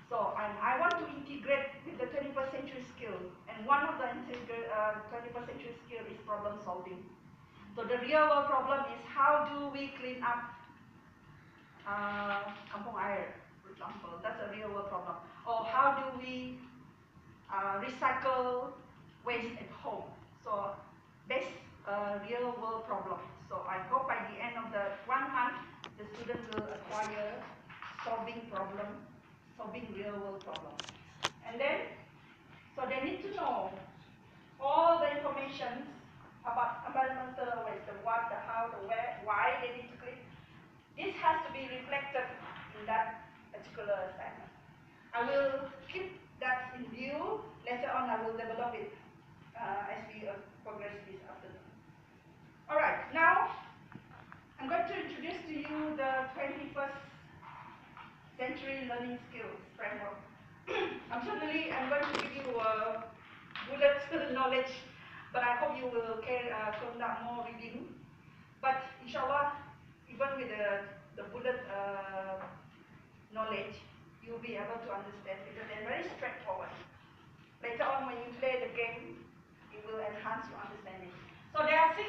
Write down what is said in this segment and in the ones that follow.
So, and I want to integrate with the 21st century skill, and one of the 21st century skill is problem solving. So the real world problem is how do we clean up kampung air, for example. That's a real world problem. Or how do we recycle waste at home? So that's a real world problem. So I hope by the end of the 1 month, the student will acquire solving real world problems. And then, so they need to know all the information about environmental waste, the what, the how, the where, why they need to clean. This has to be reflected in that particular assignment. I will keep that in view. Later on, I will develop it as we progress this afternoon. All right, now I'm going to introduce to you the 21st century learning skills framework. I'm going to give you a bullet knowledge, but I hope you will conduct more reading. But inshallah, even with the bullet knowledge, you'll be able to understand because they're very straightforward. Later on, when you play the game, it will enhance your understanding. So there are 6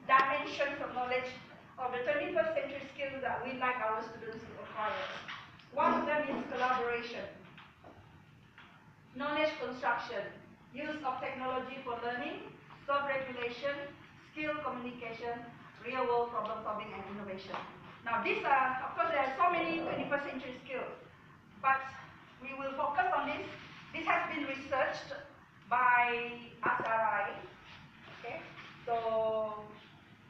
dimensions of knowledge of the 21st century skills that we like our students to acquire. One of them is collaboration, knowledge construction, use of technology for learning, self-regulation, skill communication, real-world problem solving, and innovation. Now these are, of course, there are so many 21st century skills, but we will focus on this. This has been researched by SRI, okay? So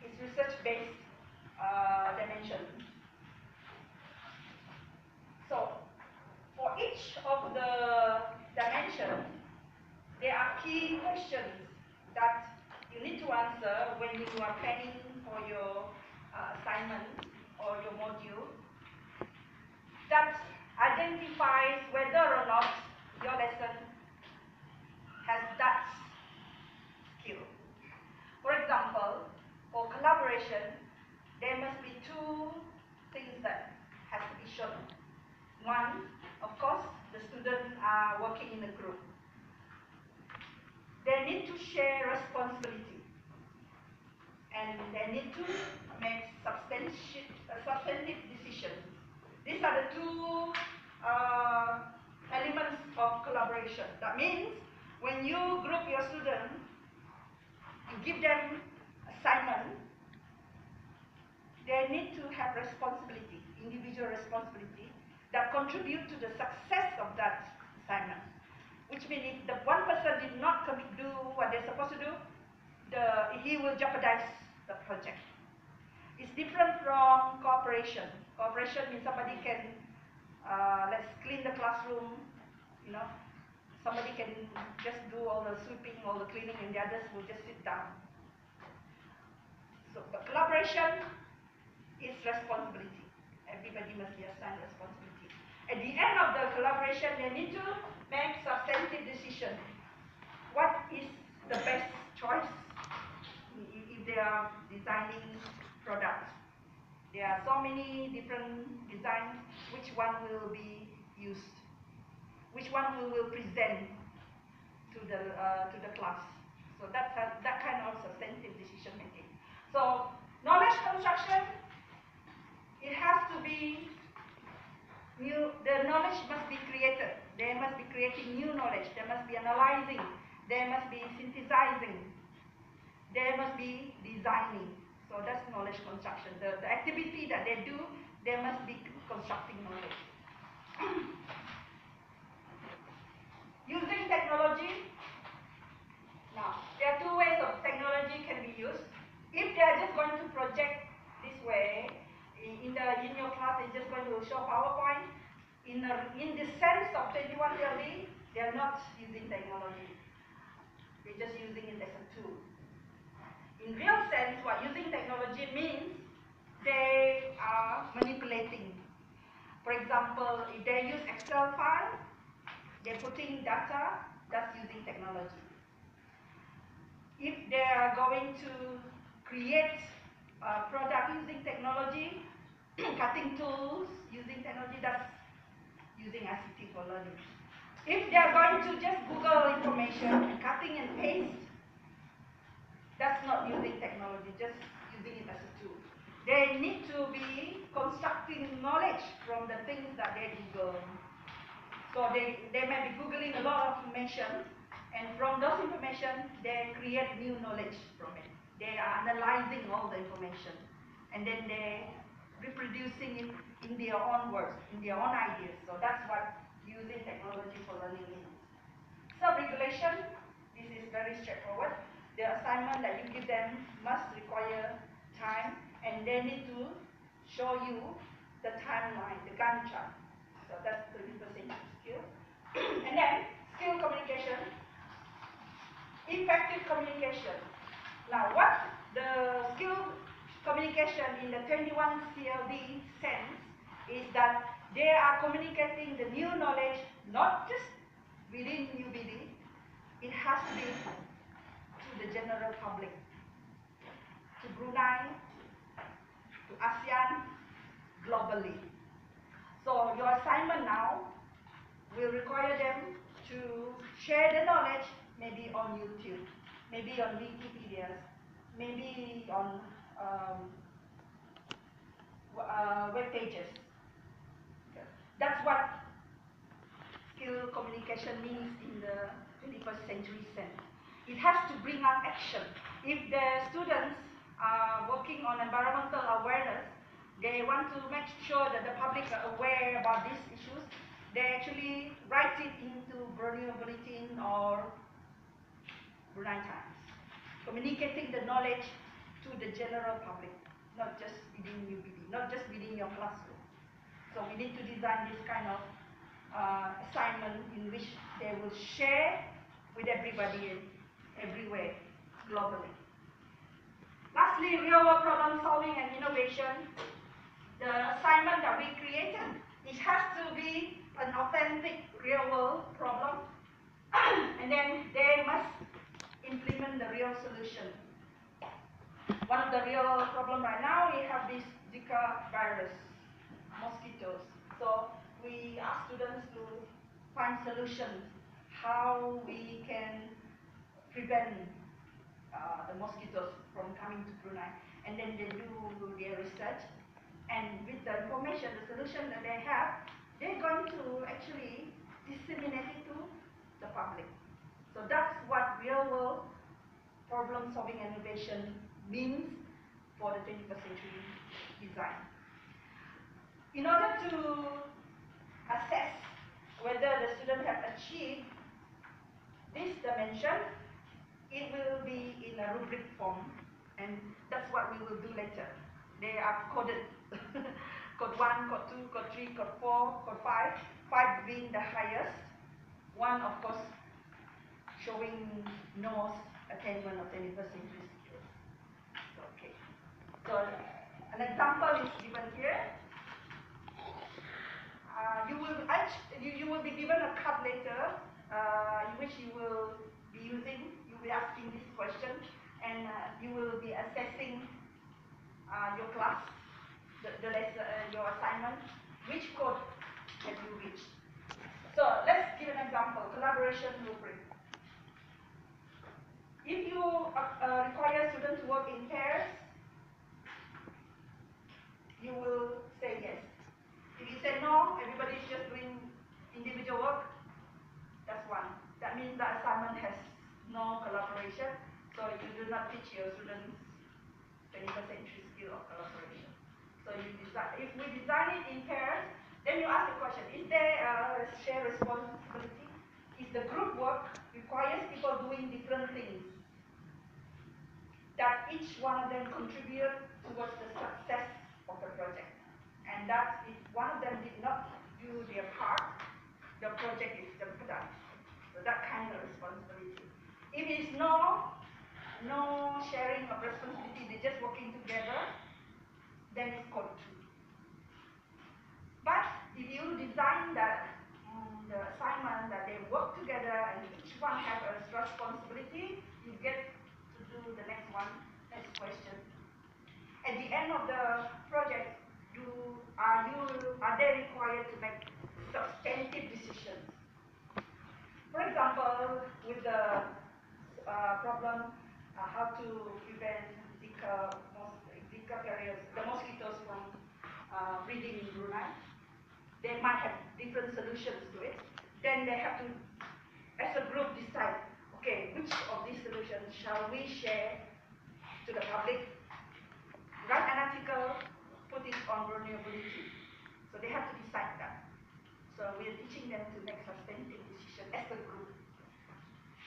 it's research-based dimension. So for each of the dimensions, there are key questions that you need to answer when you are planning for your assignment or your module that identifies whether or not your lesson has that skill. For example, for collaboration, there must be 2 things that has to be shown. One, of course, the students are working in a group. They need to share responsibility, and they need to make substantive decisions. These are the 2 elements of collaboration. That means when you group your students and give them assignment, they need to have responsibility, individual responsibility, that contribute to the success of that assignment. Which means if the one person did not do what they're supposed to do, he will jeopardize the project. It's different from cooperation. Cooperation means somebody can, let's clean the classroom, you know. Somebody can just do all the sweeping, all the cleaning, and the others will just sit down. So, but collaboration is responsibility. Everybody must be assigned responsibility. At the end of the collaboration, they need to make substantive decisions. What is the best choice if they are designing products? There are so many different designs. Which one will be used? Which one we will present to the class? So that's that kind of substantive decision making. So knowledge construction, it has to be new. The knowledge must be created. They must be creating new knowledge. They must be analyzing. They must be synthesizing. They must be designing. So that's knowledge construction. The activity that they do, they must be constructing knowledge. Using technology. Now, there are 2 ways of technology can be used. If they are just going to project this way, in your class, they're just going to show PowerPoint. In the sense of 21 LD, they are not using technology. They're just using it as a tool. In real sense, what using technology means, they are manipulating. For example, if they use Excel file, they're putting data, that's using technology. If they are going to create a product using technology, cutting tools using technology, that's using ICT for learning. If they are going to just Google information, cutting and paste, that's not using technology, just using it as a tool. They need to be constructing knowledge from the things that they Google. So they may be Googling a lot of information, and from those information, they create new knowledge from it. They are analyzing all the information, and then they reproducing it in their own words, in their own ideas. So that's what using technology for learning means. Self-regulation, this is very straightforward. The assignment that you give them must require time, and they need to show you the timeline, the Gantt chart. So that's 30% skill. And then skill communication, effective communication. Now, what the skill communication in the 21 CLD sense is that they are communicating the new knowledge not just within UBD, it has to be to the general public, to Brunei, to ASEAN, globally. So your assignment now will require them to share the knowledge maybe on YouTube, maybe on Wikipedia, maybe on web pages. That's what skill communication means in the 21st century sense. It has to bring up action. If the students are working on environmental awareness, they want to make sure that the public are aware about these issues, they actually write it into Borneo Bulletin or Brunei Times, communicating the knowledge to the general public, not just within UBD, not just within your classroom. So we need to design this kind of assignment in which they will share with everybody everywhere, globally. Lastly, real-world problem solving and innovation. The assignment that we created, it has to be an authentic real-world problem, and then they must implement the real solution. One of the real problem right now, we have this Zika virus, mosquitoes. So we ask students to find solutions, how we can prevent the mosquitoes from coming to Brunei. And then they do their research. And with the information, the solution that they have, they're going to actually disseminate it to the public. So that's what real-world problem-solving innovation means for the 21st century design. In order to assess whether the student have achieved this dimension, it will be in a rubric form, and that's what we will do later. They are coded, code 1, code 2, code 3, code 4, code 5, 5 being the highest, 1 of course showing no attainment of 21st century skills. Okay, so an example is given here. You will be given a card later in which you will be using, you will be asking this question, and you will be assessing your class, your assignment, which code have you reached. So let's give an example, collaboration rubric. If you require students to work in pairs, you will say yes. If you say no, everybody is just doing individual work, that's 1. That means the assignment has no collaboration, so you do not teach your students 21st century skill of collaboration. So if we design it in pairs, then you ask the question, is there a shared responsibility? Is the group work requires people doing different things, that each one of them contribute towards the success of the project? And that if one of them did not do their part, the project is jeopardized. So that kind of responsibility. If it is no sharing of responsibility, they're just working together, then it's code 2. But if you design that the assignment that they work together and each one have a responsibility, you get to do the next question. At the end of the project, are they required to make substantive decisions. For example, with the problem how to prevent Zika carriers, the mosquitoes from breeding in Brunei, they might have different solutions to it. Then they have to, as a group, decide, okay, which of these solutions shall we share to the public, write an article, put it on vulnerability. So they have to decide that. So we are teaching them to make substantive decision as a group.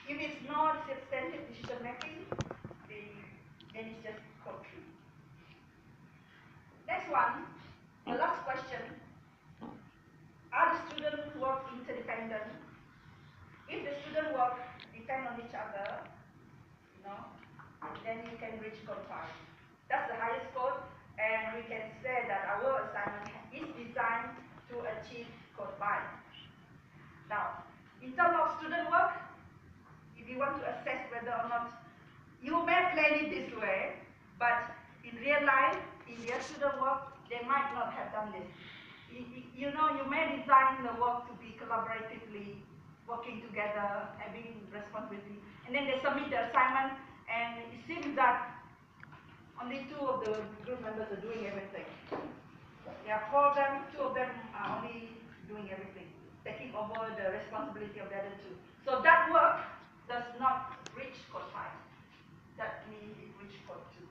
If it's not substantive decision making, then it's just code tree. Next one, the last question. Are the students work interdependent? If the student work depend on each other, then you can reach code 5. That's the highest code, and we can say that our assignment is designed to achieve code 5. Now, in terms of student work, if you want to assess whether or not you may plan it this way, but in real life, in their student work, they might not have done this. You may design the work to be collaboratively working together, having responsibility, and then they submit the assignment, and it seems that only 2 of the group members are doing everything. There are 4 of them, 2 of them are only doing everything, taking over the responsibility of the other 2. So that work does not reach code 5. That means it reached code 2.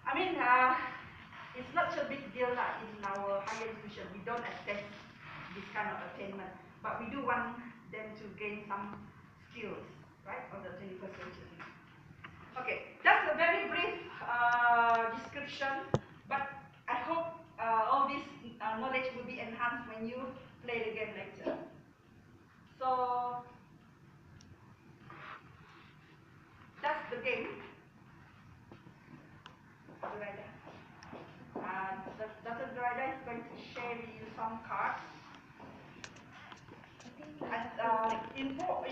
I mean, it's not so big deal in our higher education. We don't assess this kind of attainment, but we do want them to gain some skills, right, of the 21st century. Okay, that's a very brief description, but I hope all this knowledge will be enhanced when you play the game later. So that's the game. Dr. Zoraida is going to share with you some cards. And info